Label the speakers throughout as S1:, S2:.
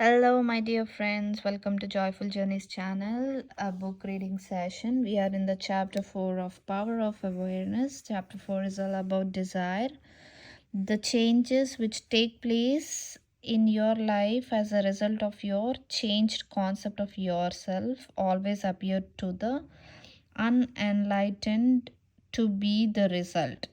S1: Hello, my dear friends. Welcome to Joyful Journeys channel, a book reading session. We are in the chapter 4 of Power of Awareness. Chapter 4 is all about desire. The changes which take place in your life as a result of your changed concept of yourself always appear to the unenlightened to be the result,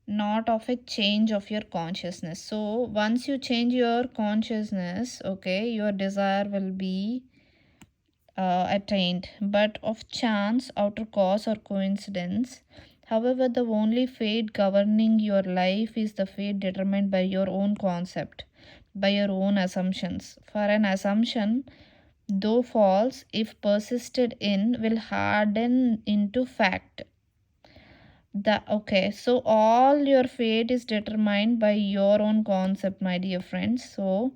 S1: not of a change of your consciousness. So once you change your consciousness, okay, your desire will be attained, but of chance, outer cause, or coincidence. However, the only fate governing your life is the fate determined by your own concept, by your own assumptions. For an assumption, though false, if persisted in, will harden into fact. So all your fate is determined by your own concept, my dear friends. So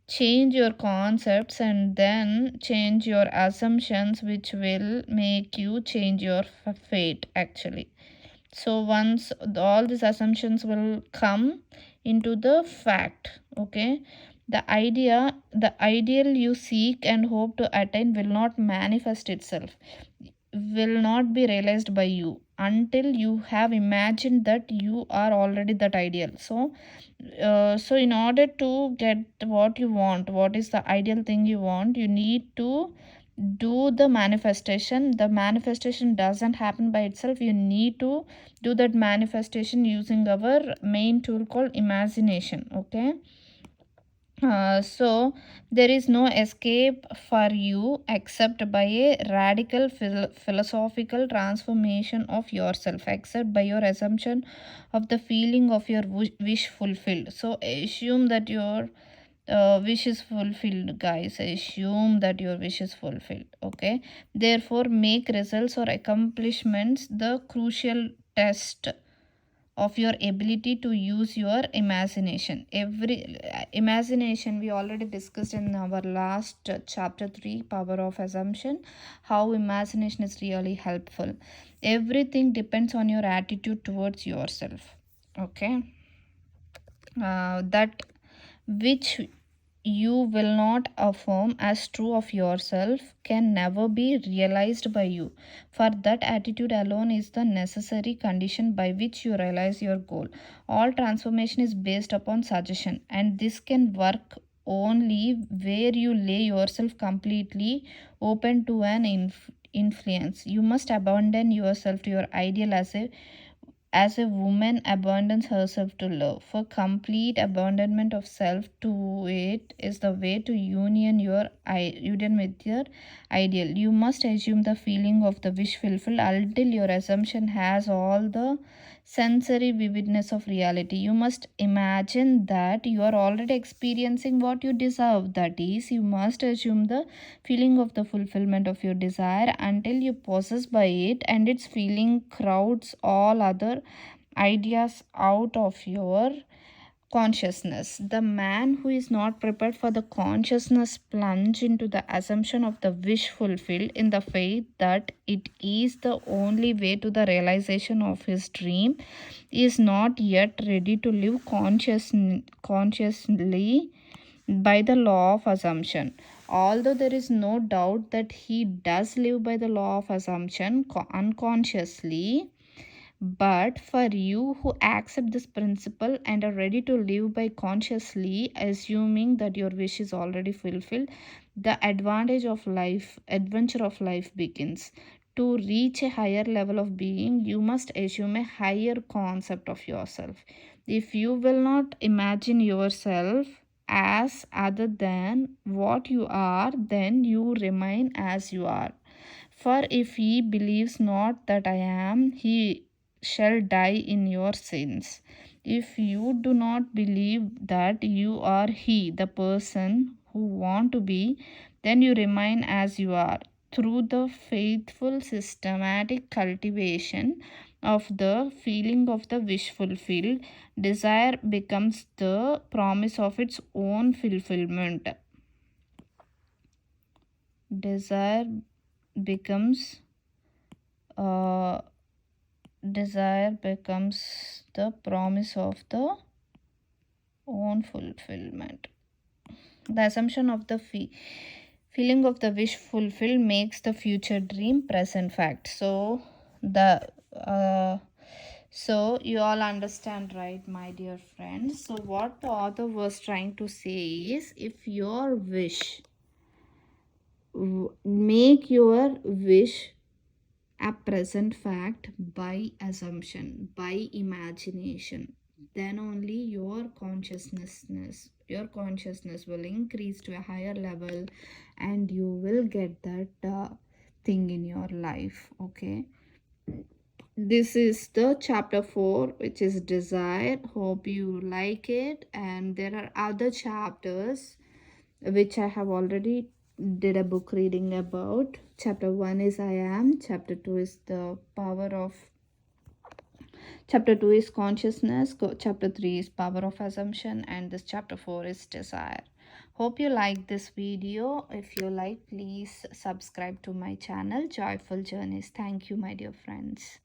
S1: change your concepts and then change your assumptions, which will make you change your fate actually. So once all these assumptions will come into the fact, okay, the ideal you seek and hope to attain will not manifest itself, will not be realized by you until you have imagined that you are already that ideal. So in order to get what you want, what is the ideal thing you want, you need to do the manifestation. The manifestation doesn't happen by itself. You need to do that manifestation using our main tool called imagination. Okay. So there is no escape for you except by a radical philosophical transformation of yourself, except by your assumption of the feeling of your wish fulfilled. So assume that your wish is fulfilled, guys. Assume that your wish is fulfilled. Okay. Therefore, make results or accomplishments the crucial test of your ability to use your imagination. Every imagination we already discussed in our last chapter 3, power of assumption, how imagination is really helpful. Everything depends on your attitude towards yourself. Okay. That which you will not affirm as true of yourself can never be realized by you. For that attitude alone is the necessary condition by which you realize your goal. All transformation is based upon suggestion, and this can work only where you lay yourself completely open to an influence. You must abandon yourself to your ideal as a woman abandons herself to love. For complete abandonment of self to it is the way to union with your ideal. You must assume the feeling of the wish fulfilled until your assumption has all the sensory vividness of reality. You must imagine that you are already experiencing what you deserve. That is, you must assume the feeling of the fulfillment of your desire until you possess by it, and its feeling crowds all other ideas out of your consciousness. The man who is not prepared for the consciousness plunge into the assumption of the wish fulfilled in the faith that it is the only way to the realization of his dream is not yet ready to live consciously by the law of assumption. Although there is no doubt that he does live by the law of assumption unconsciously, but for you who accept this principle and are ready to live by consciously assuming that your wish is already fulfilled, the adventure of life begins. To reach a higher level of being, you must assume a higher concept of yourself. If you will not imagine yourself as other than what you are, then you remain as you are. For if he believes not that I am, he shall die in your sins. If you do not believe that you are he, the person who want to be, then you remain as you are. Through the faithful systematic cultivation of the feeling of the wish fulfilled, desire becomes the promise of its own fulfillment. Desire becomes uh, desire becomes the promise of the own fulfillment. The assumption of the feeling of the wish fulfilled makes the future dream present fact. The uh, so you all understand, right, my dear friends? So what the author was trying to say is, if your wish, make your wish a present fact by assumption, by imagination, then only your consciousness will increase to a higher level, and you will get that thing in your life. Okay, this is the chapter 4, which is desire. Hope you like it. And there are other chapters which I have already did a book reading about. Chapter 1 is I am, chapter 2 is the power of, chapter 2 is consciousness, chapter 3 is power of assumption, and this chapter 4 is desire. Hope you like this video. If you like, please subscribe to my channel Joyful Journeys. Thank you, my dear friends.